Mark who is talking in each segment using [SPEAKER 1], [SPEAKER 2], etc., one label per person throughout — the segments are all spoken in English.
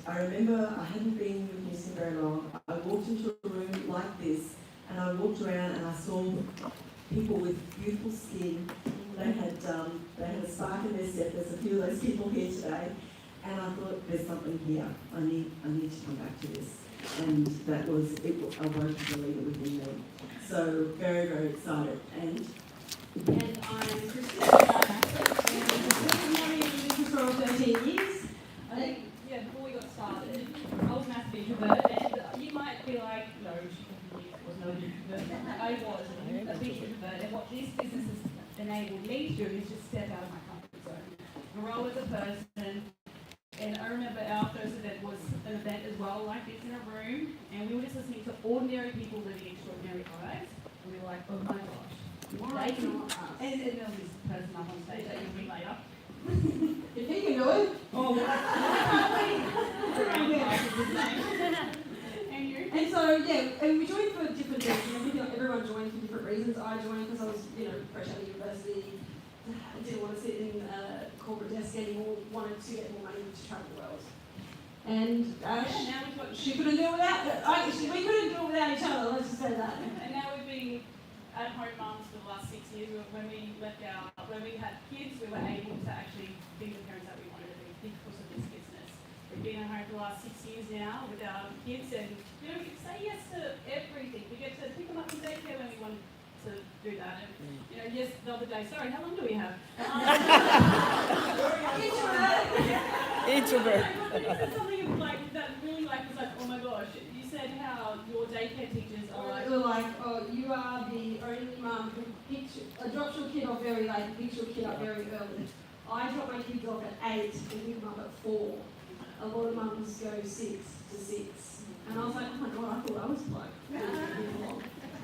[SPEAKER 1] I remember I hadn't been with Houston very long. I walked into a room like this, and I walked around and I saw people with beautiful skin. They had a spark in their step. There's a few of those people here today, and I thought, there's something here. I need to come back to this. And that was it. I woke the leader within me. So very, very excited. And
[SPEAKER 2] I'm Christine, and I've been in business for 13 years. I think, before we got started, I was massively introverted, and you might be like, no, she was no introvert. I was a big introvert, and what this business has enabled me to do is just step out of my comfort zone, grow as a person. And I remember our first event was an event as well, like this in a room, and we were just listening to ordinary people living extraordinary lives, and we were like, oh my gosh. They can, and there was this person up on stage that you'll meet later. If he can do it. Oh, and so, and we joined for different reasons. Everyone joined for different reasons. I joined because I was, fresh out of university. I didn't want to sit in a corporate desk anymore, wanted to get more money to travel the world. And she couldn't do it without, we couldn't do it without each other, let's just say that. And now we've been at-home mums for the last 6 years. When we had kids, we were able to actually be the parents that we wanted to be because of this business. We've been at home for the last 6 years now with our kids, and we say yes to everything. We get to pick them up from daycare when we want to do that. And yes, the other day, sorry, how long do we have?
[SPEAKER 3] Introvert.
[SPEAKER 2] You said something like that really was like, oh my gosh. You said how your daycare teachers are like, oh, you are the only mum who drops your kid off very late, picks your kid up very early. I drop my kids off at 8 and pick them up at 4. A lot of mums go 6 to 6. And I was like, oh my god, I thought I was like,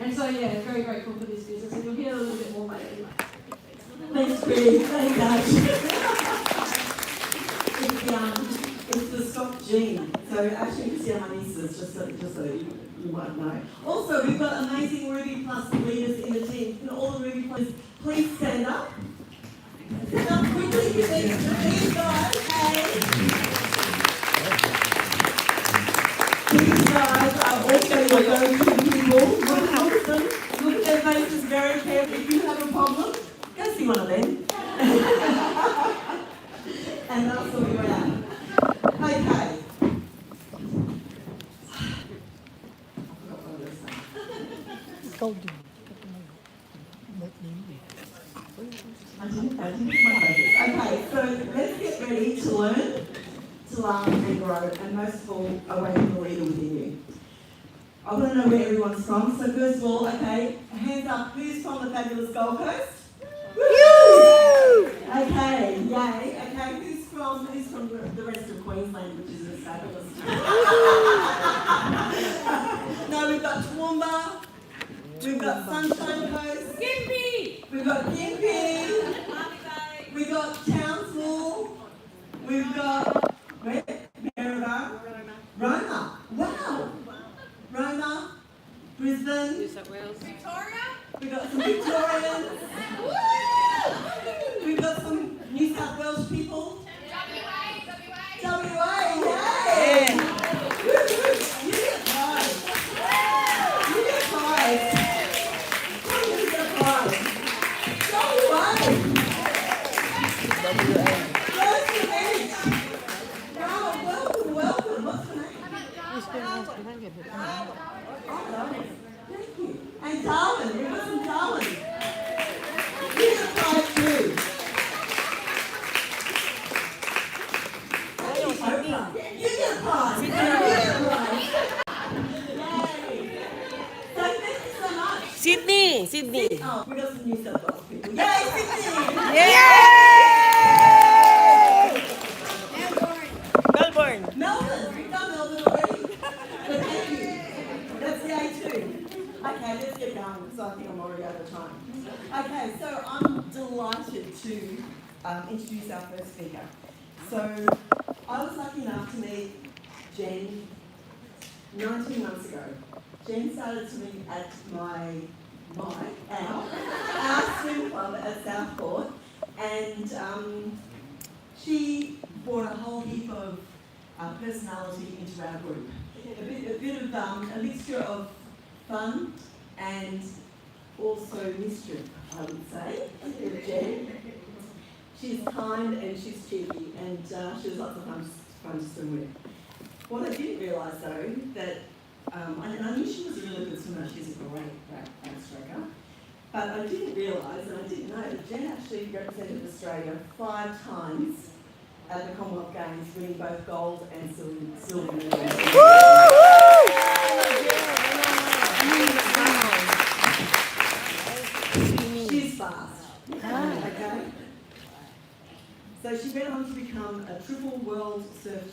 [SPEAKER 2] and so very grateful for this business, and you'll hear a little bit more later anyway.
[SPEAKER 1] thanks, Greg. Thanks, Ash. It's the stock gene. So actually, you can see my nieces, just so you might know. Also, we've got amazing Ruby Plus leaders in the team. Can all the Ruby Plus please stand up? Stand up quickly, these guys. Hey. These guys are also your go-to people. Look at their faces very carefully. If you have a problem, go see one of them. And that's what we were at. Okay. I forgot what I was saying.
[SPEAKER 3] Golden.
[SPEAKER 1] I didn't my focus. Okay, so let's get ready to learn, to laugh and grow, and most of all, awaken the leader within you. I want to know where everyone's from. So first of all, okay, hands up. Who's from the fabulous Gold Coast? Woo! Okay, yay. Okay, who's from the rest of Queensland, which is fabulous. No, we've got Toowoomba. We've got Sunshine Coast.
[SPEAKER 2] Gympie!
[SPEAKER 1] We've got Gympie. We've got Townsville. We've got Maryborough. Roma. Wow. Roma. Brisbane.
[SPEAKER 4] New South Wales.
[SPEAKER 2] Victoria?
[SPEAKER 1] We've got some Victorians. We've got some New South Wales people. WA, yay! You get prize. You get prize. You get a prize. WA. Close to the edge. Wow, welcome. What's your name? Oh, lovely. Thank you. And Darwin. We've got some Darwin. You get a prize too. You get a prize. You get a prize. Yay. So thank you so much.
[SPEAKER 3] Sydney.
[SPEAKER 1] Oh, we got some New South Wales people. Yay, Sydney!
[SPEAKER 3] Melbourne.
[SPEAKER 1] Melbourne. We've done Melbourne already. But thank you. That's the A2. Okay, let's get going because I think I'm already over time. Okay, so I'm delighted to introduce our first speaker. So I was lucky enough to meet Jen 19 months ago. Jen started to meet at our swim club at Southport, and she brought a whole heap of personality into our group. A bit of a mixture of fun and also mischief, I would say, with Jen. She's kind and she's cheeky, and she was lots of fun to swim with. What I didn't realise though, that I knew she was a really good swimmer, she's a great backstroker, but I didn't realise, and I didn't know, that Jen actually represented Australia 5 times at the Commonwealth Games, winning both gold and silver medals. She's fast. Okay. So she went on to become a triple world surf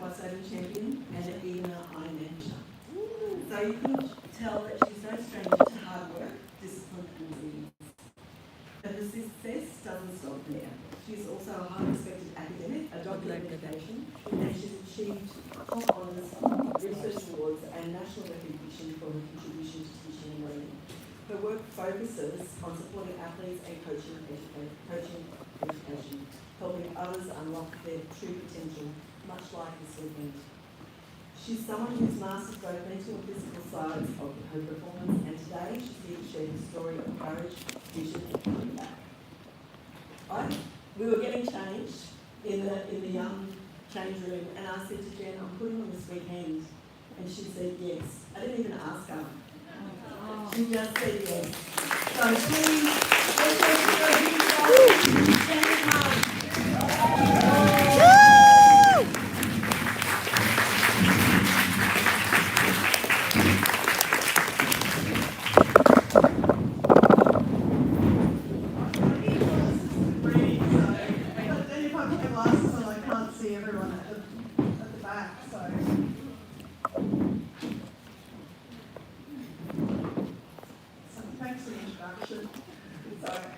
[SPEAKER 1] lifesaving champion and even an Ironman. So you can tell that she's no stranger to hard work, discipline and resilience. But her success doesn't stop there. She's also a highly respected academic, a doctor of education, and she's achieved top honours, research awards and national recognition for her contribution to teaching and learning. Her work focuses on supporting athletes and coaching education, helping others unlock their true potential, much like this weekend. She's someone who's mastered both mental and physical sides of her performance, and today she's here to share the story of courage, vision and coming back. We were getting changed in the young change room, and I said to Jen, I'm putting on this weekend, and she said yes. I didn't even ask her. She just said yes. So please, let's go to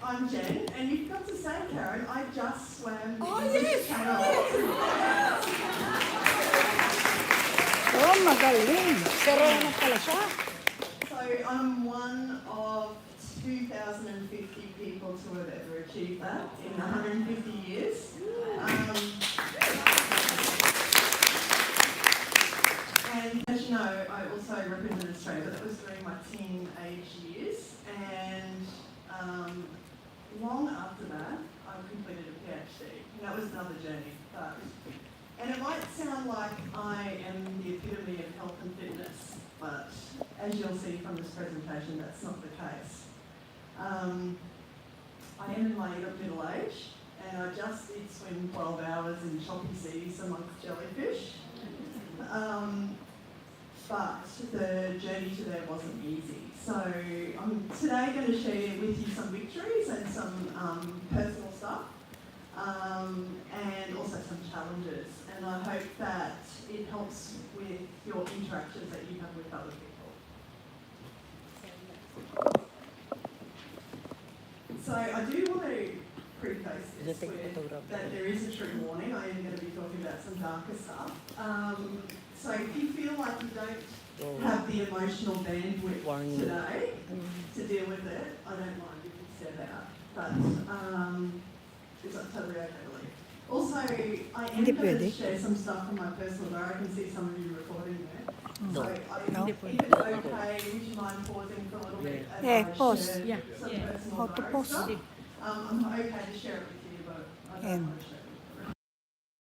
[SPEAKER 1] I'm Jen, and you forgot to say, Karen, I just swam the English Channel.
[SPEAKER 4] Oh, magaling. Serena pala siya.
[SPEAKER 1] So I'm one of 2,050 people to have ever achieved that in 150 years. And as you know, I also represented Australia, but that was during my teenage years. And long after that, I completed a PhD. And that was another journey. And it might sound like I am the epitome of health and fitness, but as you'll see from this presentation, that's not the case. I am in my middle age, and I just did swim 12 hours in choppy seas amongst jellyfish. But the journey to there wasn't easy. So I'm today going to share with you some victories and some personal stuff, and also some challenges. And I hope that it helps with your interactions that you have with other people. So I do want to preface this with that there is a true warning. I am going to be talking about some darker stuff. So if you feel like you don't have the emotional bandwidth today to deal with it, I don't mind if you step out. But it's totally okay to leave. Also, I am going to share some stuff from my personal diary. I can see some of you recording there. So if it's okay, would you mind pausing for a little bit as I
[SPEAKER 4] pause.
[SPEAKER 1] share some personal diary stuff? I'm okay to share it with you, but I don't want to share